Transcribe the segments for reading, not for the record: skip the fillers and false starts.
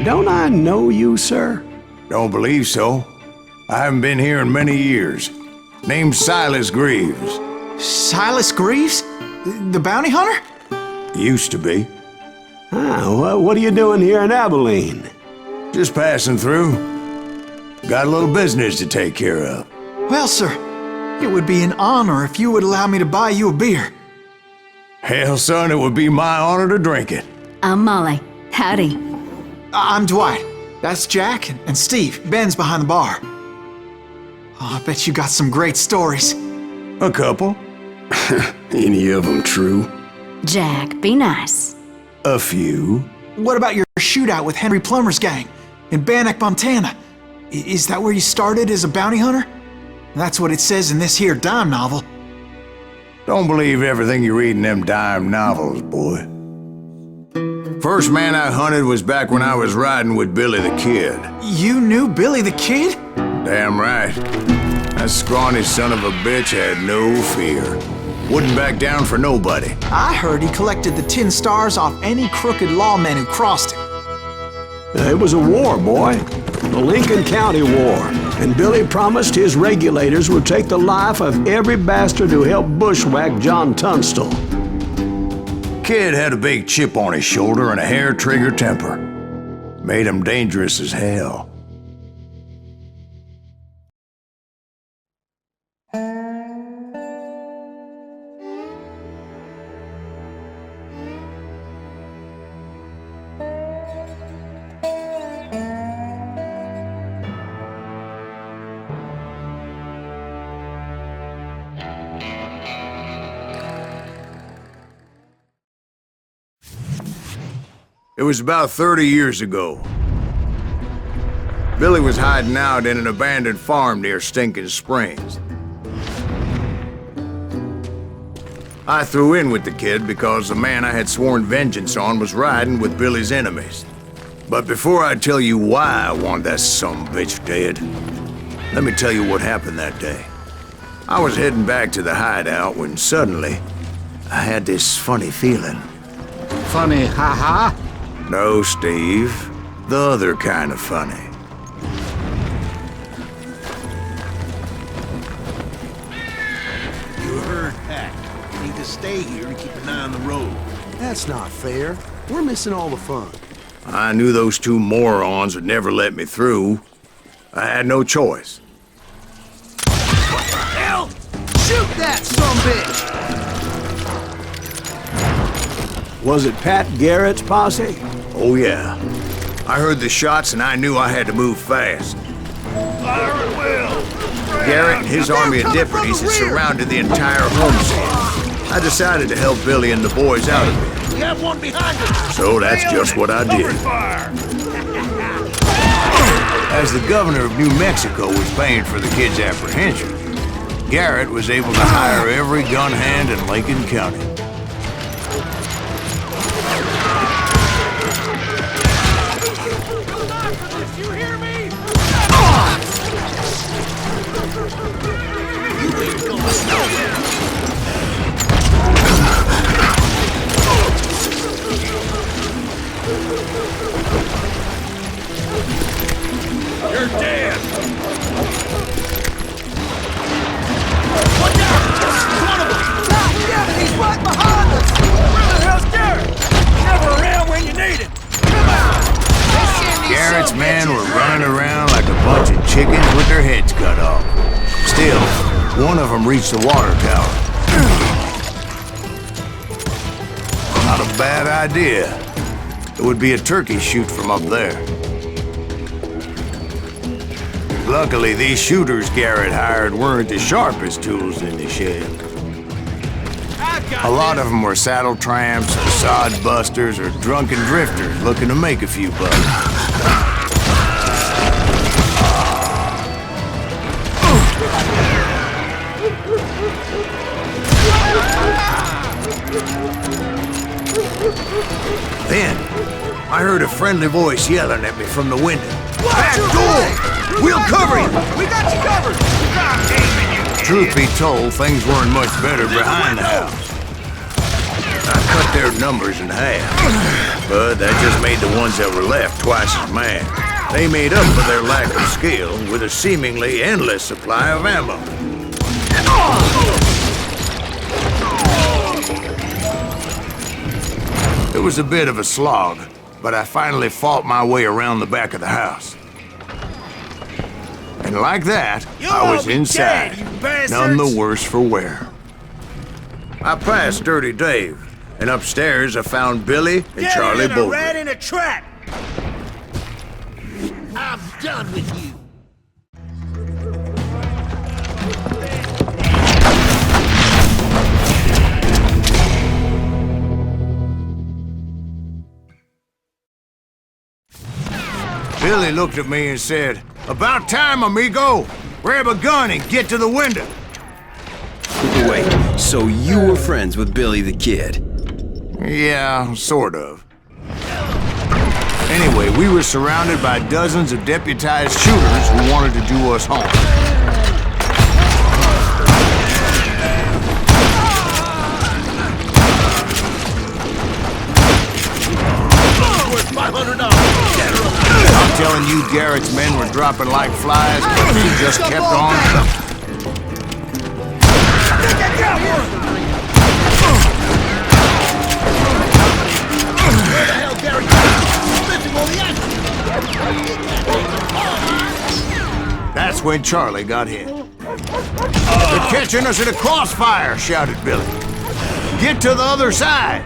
Don't I know you, sir? Don't believe so. I haven't been here in many years. Name's Silas Greaves. Silas Greaves? The bounty hunter? Used to be. Well, what are you doing here in Abilene? Just passing through. Got a little business to take care of. Well, sir, it would be an honor if you would allow me to buy you a beer. Hell, son, it would be my honor to drink it. I'm Molly. Howdy. I'm Dwight. That's Jack and Steve. Ben's behind the bar. Oh, I bet you got some great stories. A couple. Any of them true? Jack, be nice. A few. What about your shootout with Henry Plummer's gang in Bannock, Montana? Is that where you started as a bounty hunter? That's what it says in this here dime novel. Don't believe everything you read in them dime novels, boy. First man I hunted was back when I was riding with Billy the Kid. You knew Billy the Kid? Damn right. That scrawny son of a bitch had no fear. Wouldn't back down for nobody. I heard he collected the 10 stars off any crooked lawmen who crossed him. It was a war, boy. The Lincoln County War. And Billy promised his regulators would take the life of every bastard who helped bushwhack John Tunstall. Kid had a big chip on his shoulder and a hair-trigger temper. Made him dangerous as hell. It was about 30 years ago. Billy was hiding out in an abandoned farm near Stinking Springs. I threw in with the kid because the man I had sworn vengeance on was riding with Billy's enemies. But before I tell you why I want that sumbitch dead, let me tell you what happened that day. I was heading back to the hideout when suddenly I had this funny feeling. Funny, ha-ha? No, Steve. The other kind of funny. You heard Pat. You need to stay here and keep an eye on the road. That's not fair. We're missing all the fun. I knew those two morons would never let me through. I had no choice. What the hell? Shoot that sumbitch! Was it Pat Garrett's posse? Oh, yeah. I heard the shots and I knew I had to move fast. Fire at will! Garrett and his army of deputies had surrounded the entire homestead. I decided to help Billy and the boys out of it. We have one behind us! So that's just what I did. Fire! As the governor of New Mexico was paying for the kid's apprehension, Garrett was able to hire every gun hand in Lincoln County. You hear me? You ain't going nowhere! You're dead! Watch out! One of them! God damn it, he's right behind us! Where the hell's Garrett? Never around when you need him! Come on! Garrett's men were running around like a bunch of chickens with their heads cut off. Still, one of them reached the water tower. Not a bad idea. It would be a turkey shoot from up there. Luckily, these shooters Garrett hired weren't the sharpest tools in the shed. A lot of them were saddle tramps, sod busters, or drunken drifters looking to make a few bucks. Then, I heard a friendly voice yelling at me from the window. Back door! We'll cover you! We got you covered! God damn it, you Truth be told, things weren't much better behind the house. I cut their numbers in half, but that just made the ones that were left twice as mad. They made up for their lack of skill with a seemingly endless supply of ammo. It was a bit of a slog, but I finally fought my way around the back of the house. And like that, I was inside, none the worse for wear. I passed Dirty Dave, and upstairs I found Billy and Charlie Bolton. Rat in a trap! I'm done with you. Billy looked at me and said, "About time, amigo! Grab a gun and get to the window!" Wait, so you were friends with Billy the Kid? Yeah, sort of. Anyway, we were surrounded by dozens of deputized shooters who wanted to do us harm. I'm telling you, Garrett's men were dropping like flies, but he just kept on coming. That's when Charlie got hit. "They're catching us in a crossfire," shouted Billy. "Get to the other side!"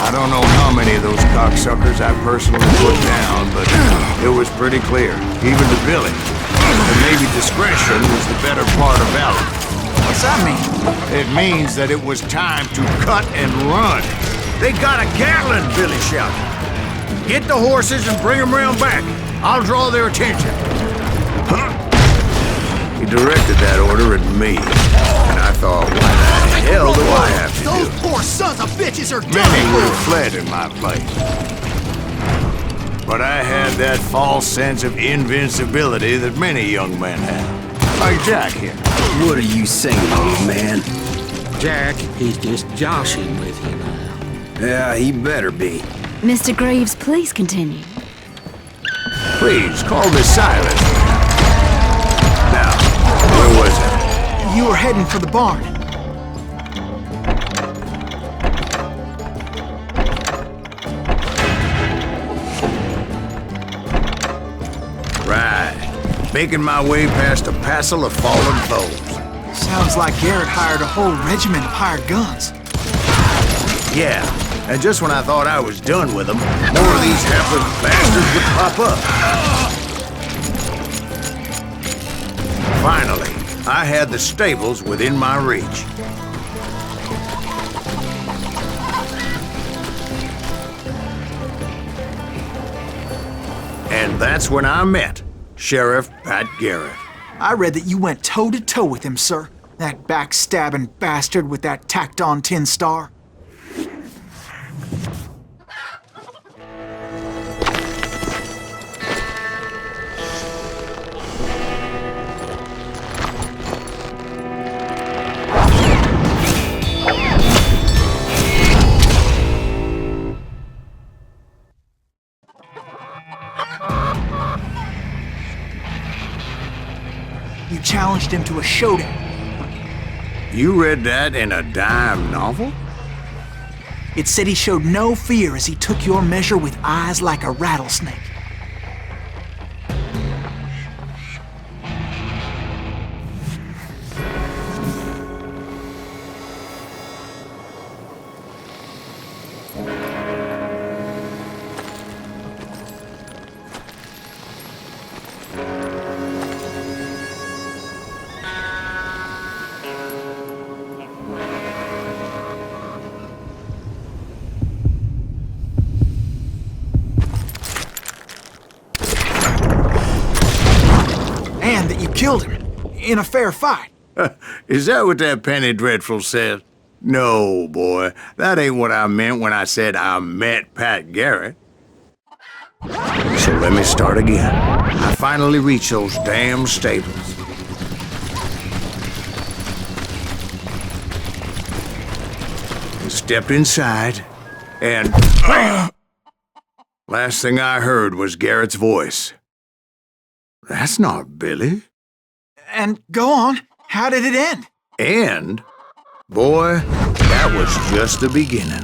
I don't know how many of those cocksuckers I personally put down, but it was pretty clear, even to Billy, that maybe discretion was the better part of valor. What's that mean? It means that it was time to cut and run. "They got a Gatling!" Billy shouted. "Get the horses and bring them round back. I'll draw their attention." He directed that order at me, and I thought, what the hell do I have to do? Those poor sons of bitches are Many done would for! have fled in my place. But I had that false sense of invincibility that many young men have. Like Jack here. What are you saying, old man? Jack, he's just joshing with you now. Yeah, he better be. Mr. Greaves, please continue. Please, call this silence. Now, where was it? You were heading for the barn. Right. Making my way past a passel of fallen foes. Sounds like Garrett hired a whole regiment of hired guns. Yeah, and just when I thought I was done with them, more of these hapless bastards would pop up. Finally, I had the stables within my reach. And that's when I met Sheriff Pat Garrett. I read that you went toe-to-toe with him, sir. That backstabbing bastard with that tacked-on tin star. You challenged him to a showdown. You read that in a dime novel? It said he showed no fear as he took your measure with eyes like a rattlesnake. you killed him. In a fair fight. Is that what that Penny Dreadful said? No, boy. That ain't what I meant when I said I met Pat Garrett. So let me start again. I finally reached those damn stables. Stepped inside, and last thing I heard was Garrett's voice. That's not Billy. And go on. How did it end? And, boy, that was just the beginning.